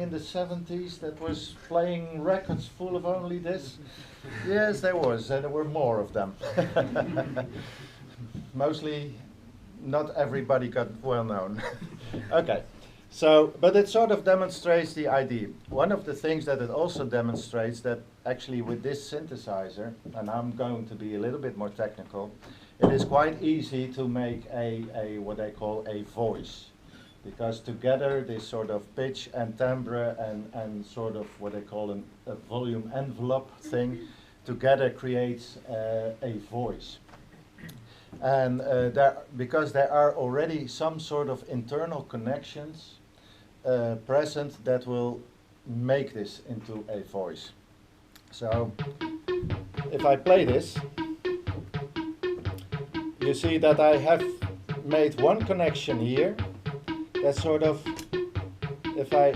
in the 70s that was playing records full of only this? Yes, there was, and there were more of them. Mostly, not everybody got well known. Okay, so, but it sort of demonstrates the idea. One of the things that it also demonstrates that actually with this synthesizer, and I'm going to be a little bit more technical, it is quite easy to make a what they call a voice. Because together this sort of pitch and timbre and sort of what they call a volume envelope thing together creates a voice. And because there are already some sort of internal connections present that will make this into a voice. So if I play this, you see that I have made one connection here. That's sort of, if I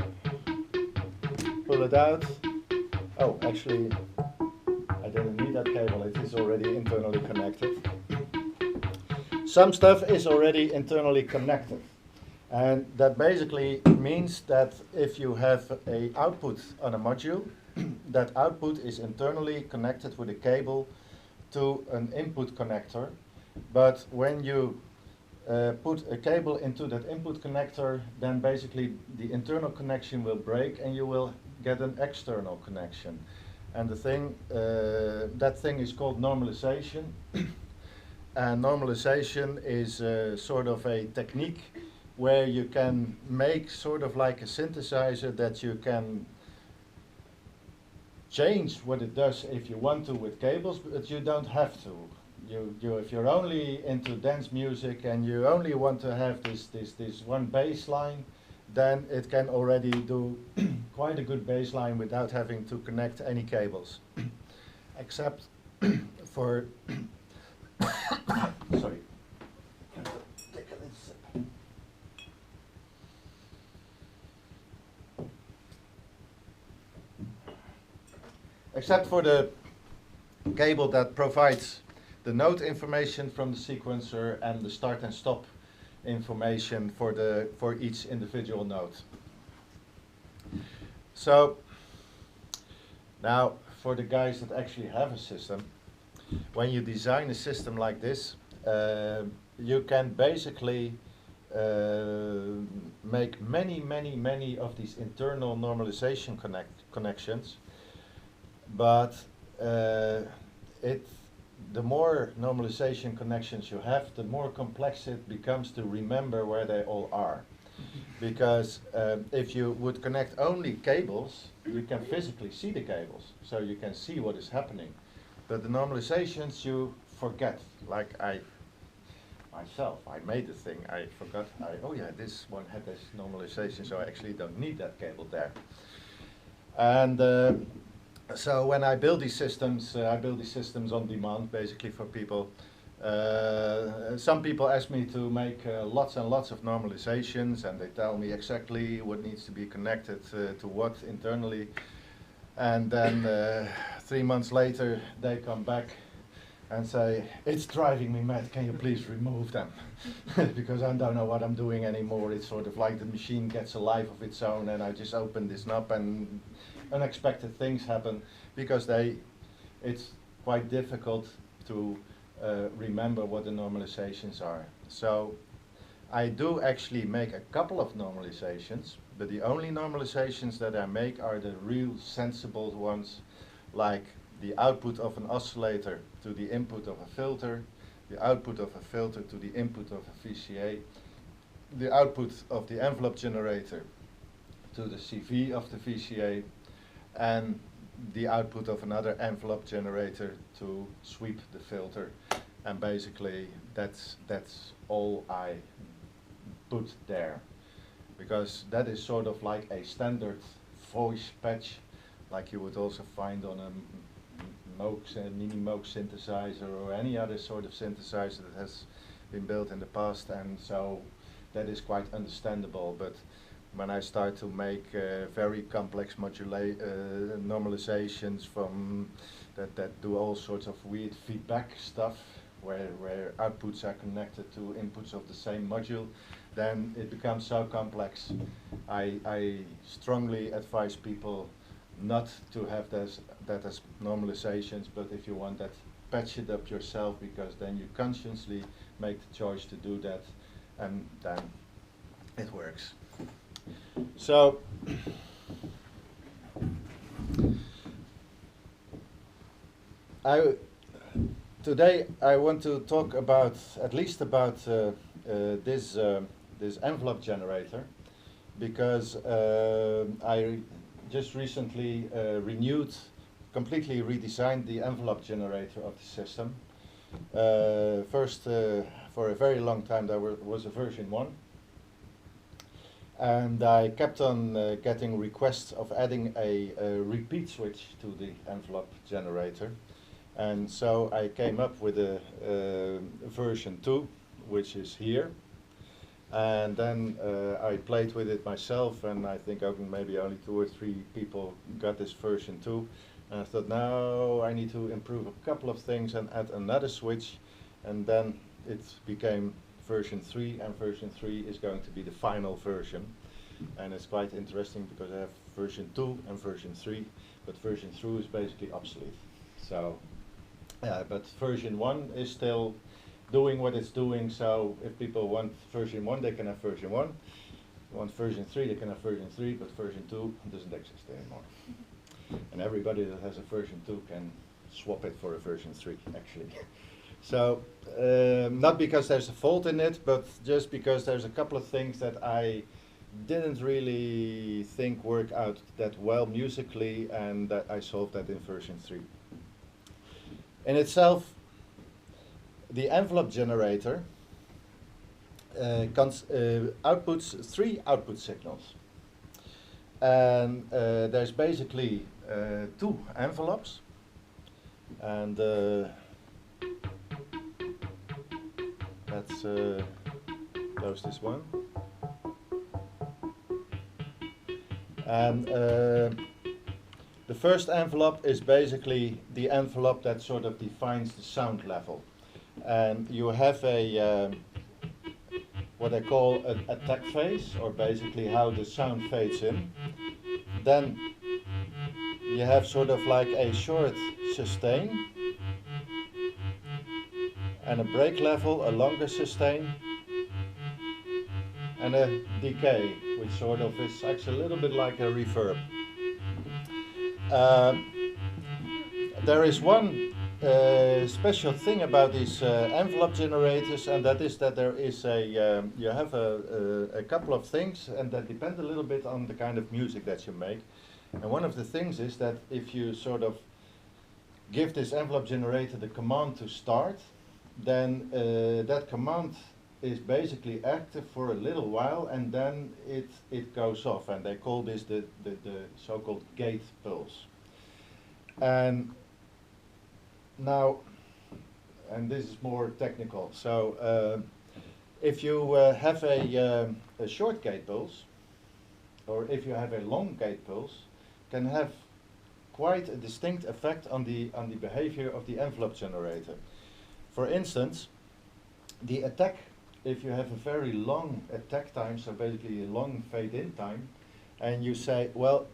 pull it out, oh, actually, I didn't need that cable, it is already internally connected. Some stuff is already internally connected. And that basically means that if you have an output on a module, that output is internally connected with a cable to an input connector. But when you put a cable into that input connector, then basically the internal connection will break and you will get an external connection. And the thing, that thing is called normalization. And normalization is sort of a technique where you can make sort of like a synthesizer that you can change what it does if you want to with cables, but you don't have to. If you're only into dance music and you only want to have this one bass line, then it can already do quite a good bass line without having to connect any cables. Except for, sorry. Take a little sip. Except for the cable that provides the note information from the sequencer and the start and stop information for each individual note. So now for the guys that actually have a system, when you design a system like this, you can basically make many of these internal normalization connections, but the more normalization connections you have, the more complex it becomes to remember where they all are. Because if you would connect only cables, you can physically see the cables, so you can see what is happening. But the normalizations you forget. Like myself, I made the thing, I forgot, oh yeah, this one had this normalization, so I actually don't need that cable there. And so when I build these systems on demand, basically for people. Some people ask me to make lots and lots of normalizations, and they tell me exactly what needs to be connected to what internally. And then 3 months later, they come back and say, it's driving me mad, can you please remove them? Because I don't know what I'm doing anymore. It's sort of like the machine gets a life of its own, and I just open this knob and unexpected things happen, because it's quite difficult to remember what the normalizations are. So I do actually make a couple of normalizations, but the only normalizations that I make are the real sensible ones, like the output of an oscillator to the input of a filter, the output of a filter to the input of a VCA, the output of the envelope generator to the CV of the VCA, and the output of another envelope generator to sweep the filter. And basically that's all I put there, because that is sort of like a standard voice patch, like you would also find on a mini Moog synthesizer or any other sort of synthesizer that has been built in the past, and so that is quite understandable. But when I start to make very complex normalizations from that do all sorts of weird feedback stuff, where outputs are connected to inputs of the same module, then it becomes so complex. I strongly advise people not to have that as normalizations, but if you want that, patch it up yourself, because then you consciously make the choice to do that, and then it works. So today I want to talk about this envelope generator, because I just recently completely redesigned the envelope generator of the system. First, for a very long time there was a version 1, and I kept on getting requests of adding a repeat switch to the envelope generator. And so I came up with a version 2, which is here. And then I played with it myself, and I think maybe only 2 or 3 people got this version 2. And I thought, now I need to improve a couple of things and add another switch. And then it became version 3, and version 3 is going to be the final version. And it's quite interesting because I have version 2 and version 3, but version 3 is basically obsolete. So, but version 1 is still doing what it's doing, so if people want version 1, they can have version 1. Want version 3, they can have version 3, but version 2 doesn't exist anymore. And everybody that has a version 2 can swap it for a version 3, actually. So, not because there's a fault in it, but just because there's a couple of things that I didn't really think work out that well musically, and that I solved that in version 3. In itself, the envelope generator outputs 3 output signals. And there's basically 2 envelopes. And let's close this one. And the first envelope is basically the envelope that sort of defines the sound level. And you have a what I call an attack phase, or basically how the sound fades in. Then you have sort of like a short sustain, and a break level, a longer sustain, and a decay, which sort of is actually a little bit like a reverb. There is one special thing about these envelope generators, and that is that there is you have a couple of things, and that depend a little bit on the kind of music that you make. And one of the things is that if you sort of give this envelope generator the command to start, then that command is basically active for a little while, and then it goes off, and they call this the so-called gate pulse. And now, and this is more technical, so if you have a short gate pulse, or if you have a long gate pulse, can have quite a distinct effect on the behavior of the envelope generator. For instance, the attack, if you have a very long attack time, so basically a long fade-in time, and you say, well,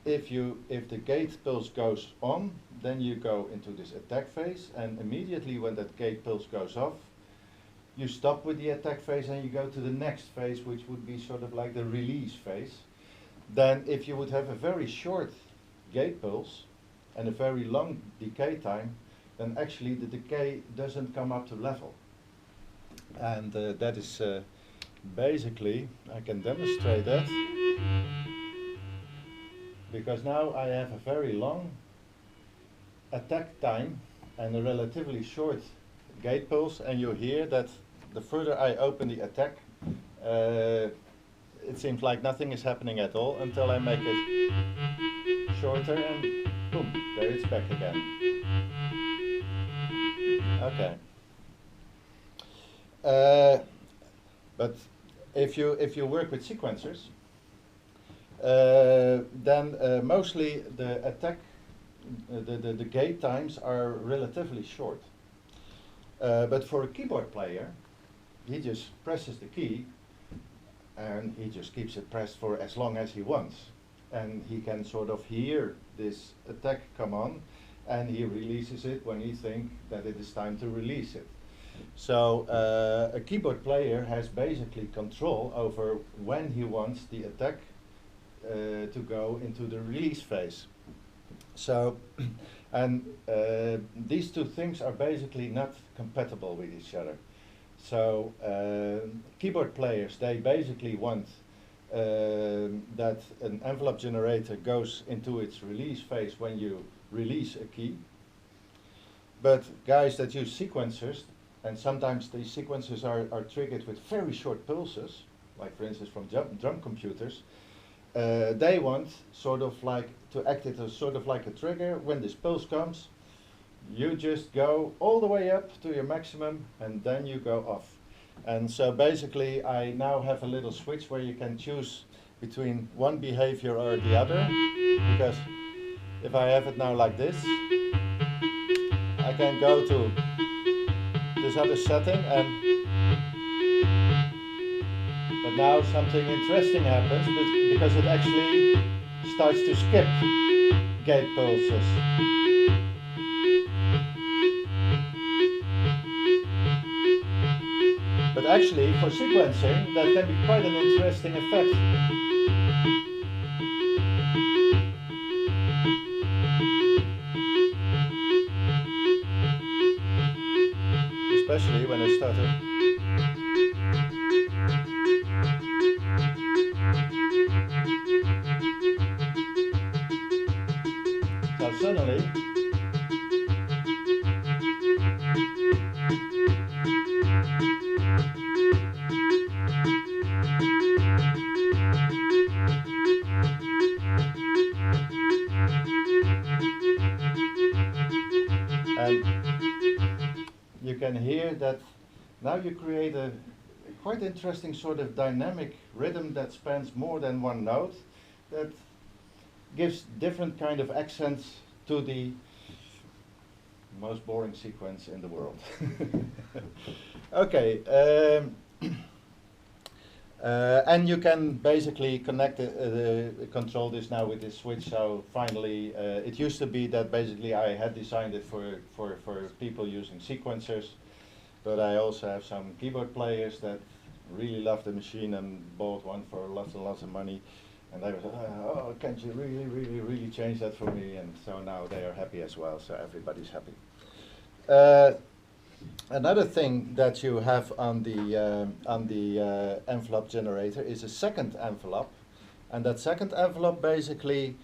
if the gate pulse goes on, then you go into this attack phase, and immediately when that gate pulse goes off, you stop with the attack phase and you go to the next phase, which would be sort of like the release phase. Then if you would have a very short gate pulse and a very long decay time, then actually the decay doesn't come up to level. And that is basically, I can demonstrate that, because now I have a very long attack time and a relatively short gate pulse, and you hear that the further I open the attack, it seems like nothing is happening at all until I make it shorter, and boom, there it's back again. Okay. But if you work with sequencers, then mostly the attack, the gate times are relatively short. But for a keyboard player, he just presses the key, and he just keeps it pressed for as long as he wants. And he can sort of hear this attack come on, and he releases it when he thinks that it is time to release it. So a keyboard player has basically control over when he wants the attack to go into the release phase. So, and these two things are basically not compatible with each other. So keyboard players, they basically want that an envelope generator goes into its release phase when you release a key. But guys that use sequencers, and sometimes these sequencers are triggered with very short pulses, like for instance from drum computers, they want sort of like to act it as sort of like a trigger. When this pulse comes, you just go all the way up to your maximum and then you go off. And so basically I now have a little switch where you can choose between one behavior or the other, because if I have it now like this, I can go to this other setting, and but now something interesting happens because it actually starts to skip gate pulses. But actually, for sequencing, that can be quite an interesting effect. Especially when I started. So suddenly, you can hear that now you create a quite interesting sort of dynamic rhythm that spans more than one note, that gives different kind of accents to the most boring sequence in the world. Okay, and you can basically connect control this now with this switch. So finally, it used to be that basically I had designed it for people using sequencers, but I also have some keyboard players that really love the machine and bought one for lots and lots of money, and they were oh, can't you really change that for me? And so now they are happy as well, so everybody's happy. Another thing that you have on the envelope generator is a second envelope, and that second envelope basically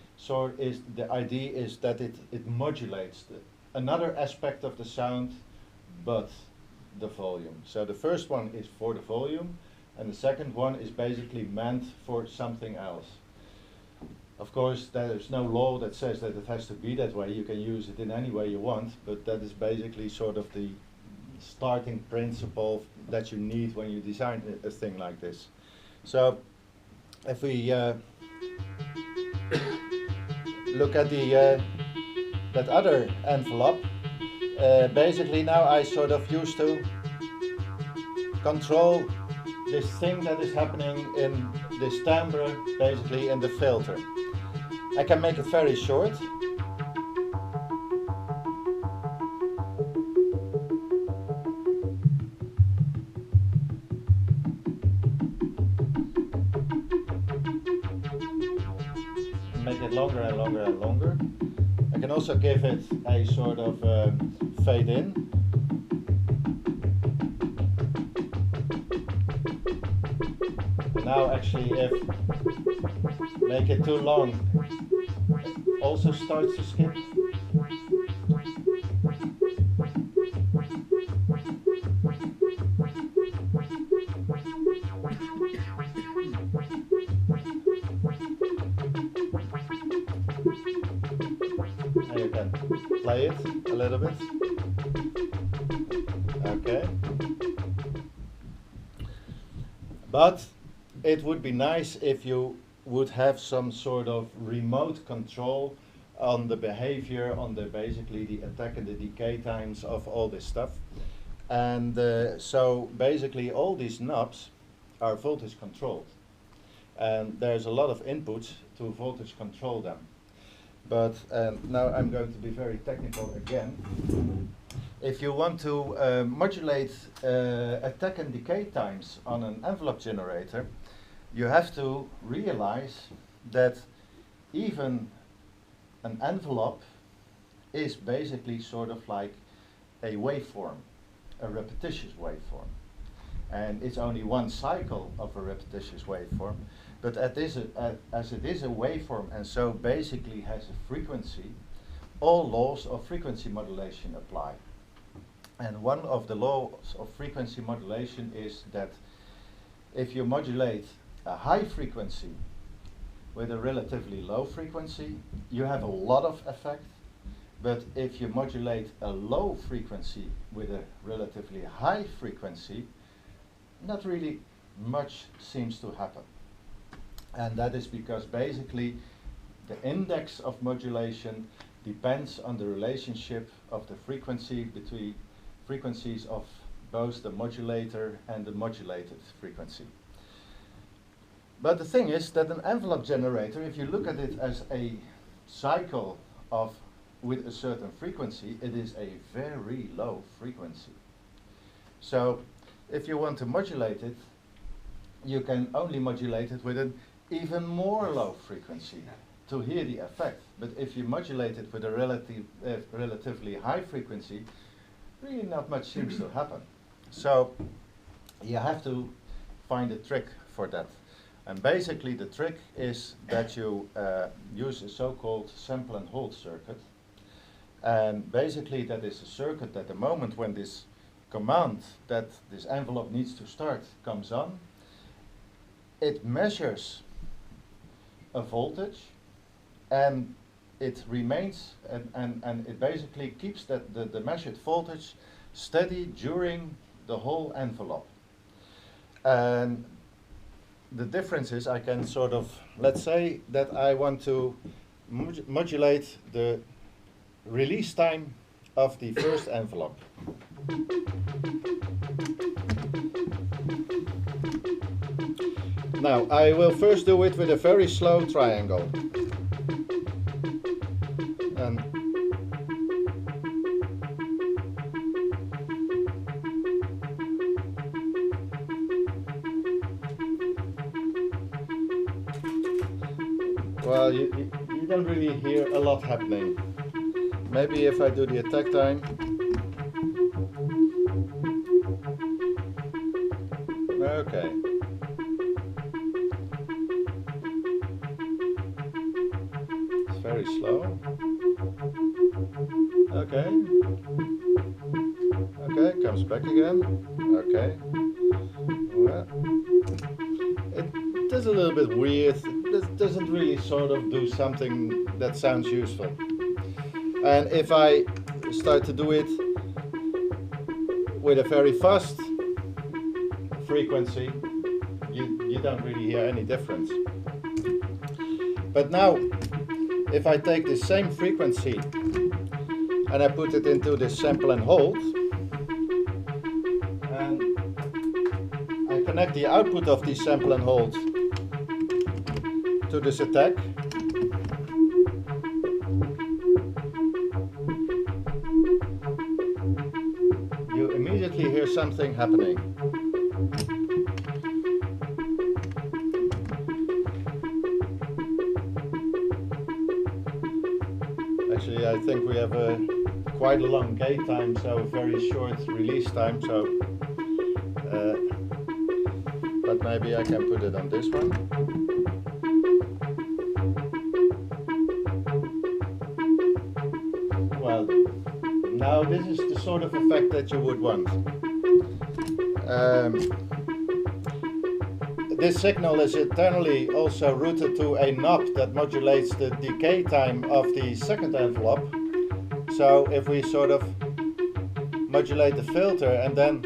is the idea is that it modulates another aspect of the sound, but the volume. So the first one is for the volume, and the second one is basically meant for something else. Of course, there's no law that says that it has to be that way. You can use it in any way you want, but that is basically sort of the starting principle that you need when you design a thing like this. So if we look at that other envelope, basically now I sort of used to control this thing that is happening in this timbre, basically in the filter. I can make it very short. Make it longer and longer and longer. I can also give it a sort of fade in. Now actually if make it too long, it also starts to skip. And you can play it a little bit. Okay. But it would be nice if you would have some sort of remote control on the behavior, on the basically the attack and the decay times of all this stuff. And so basically all these knobs are voltage controlled. and there's a lot of inputs to voltage control them. But now I'm going to be very technical again. If you want to modulate attack and decay times on an envelope generator, you have to realize that even an envelope is basically sort of like a waveform, a repetitious waveform. And it's only one cycle of a repetitious waveform, but as it is a waveform and so basically has a frequency, all laws of frequency modulation apply. And one of the laws of frequency modulation is that if you modulate a high frequency with a relatively low frequency, you have a lot of effect. But if you modulate a low frequency with a relatively high frequency, not really much seems to happen. And that is because basically the index of modulation depends on the relationship of the frequency between frequencies of both the modulator and the modulated frequency. But the thing is that an envelope generator, if you look at it as a cycle of with a certain frequency, it is a very low frequency. So if you want to modulate it, you can only modulate it with an even more low frequency to hear the effect. But if you modulate it with a relatively high frequency, really not much seems to happen. So you have to find a trick for that. And basically the trick is that you use a so-called sample and hold circuit. And basically that is a circuit that the moment when this command that this envelope needs to start comes on, it measures a voltage and it remains and it basically keeps that the measured voltage steady during the whole envelope. And the difference is I can sort of, let's say that I want to modulate the release time of the first envelope. Now I will first do it with a very slow triangle. And well, you don't really hear a lot happening. Maybe if I do the attack time. Okay. It's very slow. Okay. Okay, comes back again. Okay. Well, it is a little bit weird. It doesn't really sort of do something that sounds useful. And if I start to do it with a very fast frequency, you don't really hear any difference. But now, if I take the same frequency and I put it into this sample and hold, and I connect the output of this sample and hold to this attack, you immediately hear something happening. Actually, I think we have quite a long gate time, so a very short release time. So, but maybe I can put it on this one. Well, now this is the sort of effect that you would want. This signal is internally also routed to a knob that modulates the decay time of the second envelope. So if we sort of modulate the filter and then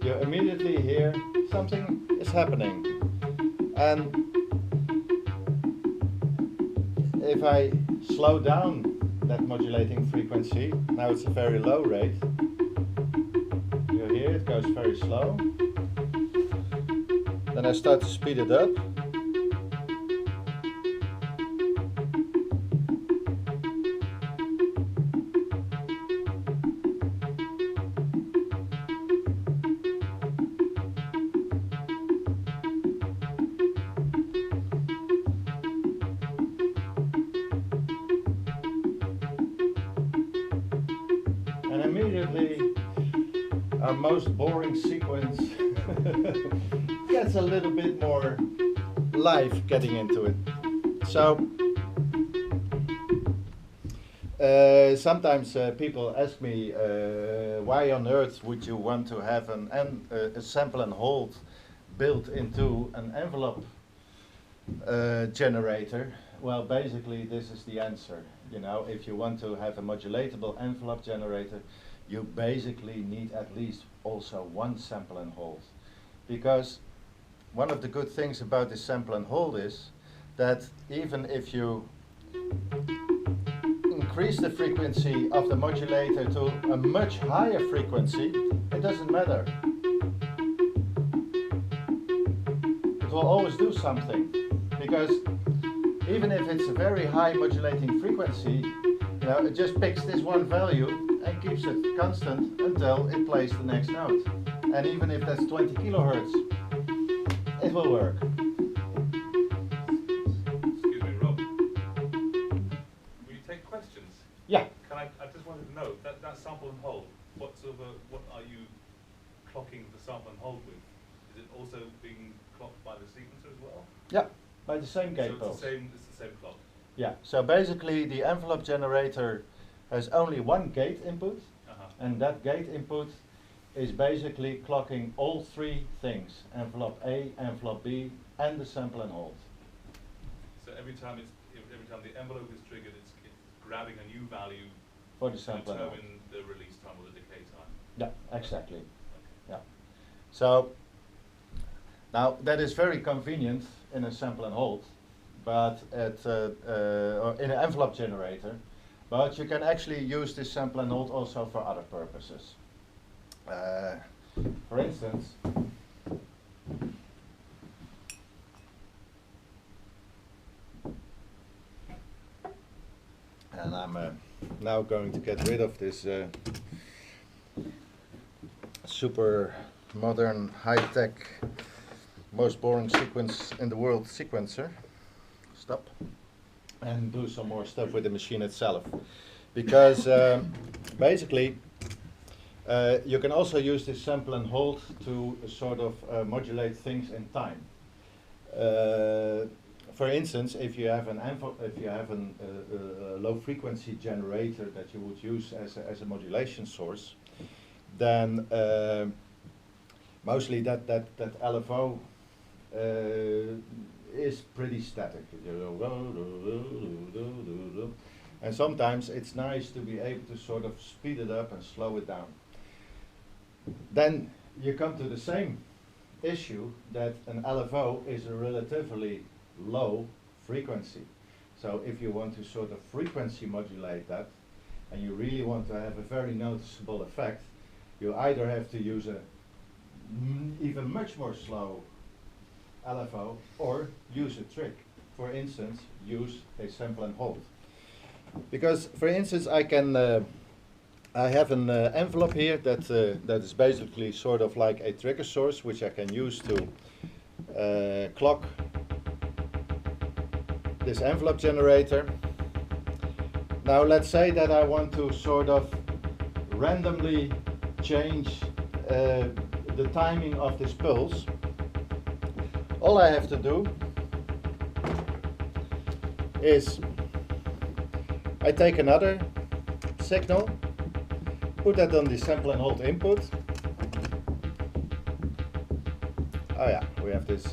you immediately hear something is happening. And if I slow down that modulating frequency. Now it's a very low rate. You hear it goes very slow. Then I start to speed it up. And immediately our most boring sequence gets a little bit more life getting into it. So sometimes people ask me why on earth would you want to have a sample and hold built into an envelope generator. Well, basically this is the answer. You know, if you want to have a modulatable envelope generator, you basically need at least also one sample and hold. Because one of the good things about this sample and hold is that even if you increase the frequency of the modulator to a much higher frequency, it doesn't matter. It will always do something. Because even if it's a very high modulating frequency, you know, it just picks this one value and keeps it constant until it plays the next note. And even if that's 20 kilohertz, it will work. Excuse me, Rob. Will you take questions? Yeah. I just wanted to know, that sample and hold, what are you clocking the sample and hold with? Is it also being clocked by the sequencer as well? Yeah, by the same gate pulse. So it's the same clock? Yeah, so basically the envelope generator has only one gate input, and that gate input is basically clocking all three things: envelope A, envelope B, and the sample and hold. So every time the envelope is triggered, it's grabbing a new value for the sample to and hold. determine the release time or the decay time. Yeah, exactly. Yeah. So now that is very convenient in a sample and hold, but or in an envelope generator. But you can actually use this sample and hold also for other purposes. For instance, and I'm now going to get rid of this super modern, high-tech, most boring sequence in the world sequencer. Stop. And do some more stuff with the machine itself. Because basically you can also use this sample and hold to sort of modulate things in time. For instance, if you have a low frequency generator that you would use as a modulation source, then mostly that LFO is pretty static. And sometimes it's nice to be able to sort of speed it up and slow it down. Then you come to the same issue that an LFO is a relatively low frequency. So if you want to sort of frequency modulate that, and you really want to have a very noticeable effect, you either have to use a even much more slow LFO or use a trick. For instance, use a sample and hold. Because, for instance, I have an envelope here that is basically sort of like a trigger source, which I can use to clock this envelope generator. Now let's say that I want to sort of randomly change the timing of this pulse. All I have to do is I take another signal, put that on the sample and hold input. Oh yeah, we have this,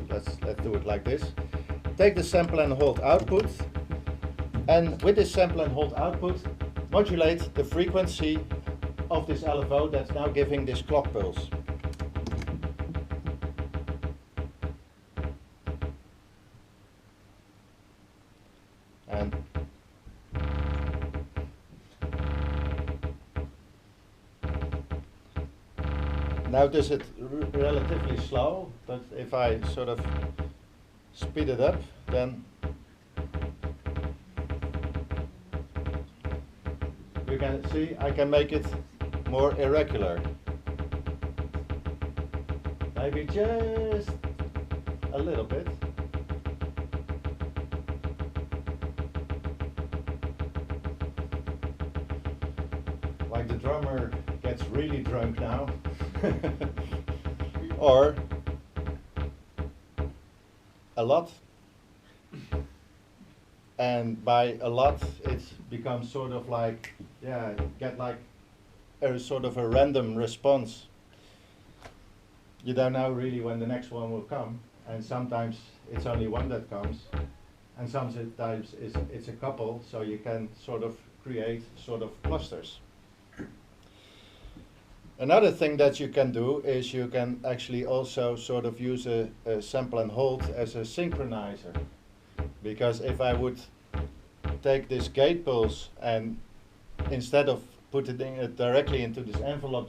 let's do it like this. Take the sample and hold output, and with this sample and hold output, modulate the frequency of this LFO that's now giving this clock pulse. And Notice it relatively slow, but if I sort of speed it up, then you can see I can make it more irregular. Maybe just a little bit. Like the drummer gets really drunk now. Or a lot. And by a lot it becomes sort of like, yeah, get like a sort of a random response. You don't know really when the next one will come, and sometimes it's only one that comes, and sometimes it's a couple, so you can sort of create sort of clusters. Another thing that you can do is you can actually also sort of use a sample and hold as a synchronizer. Because if I would take this gate pulse and instead of putting it directly into this envelope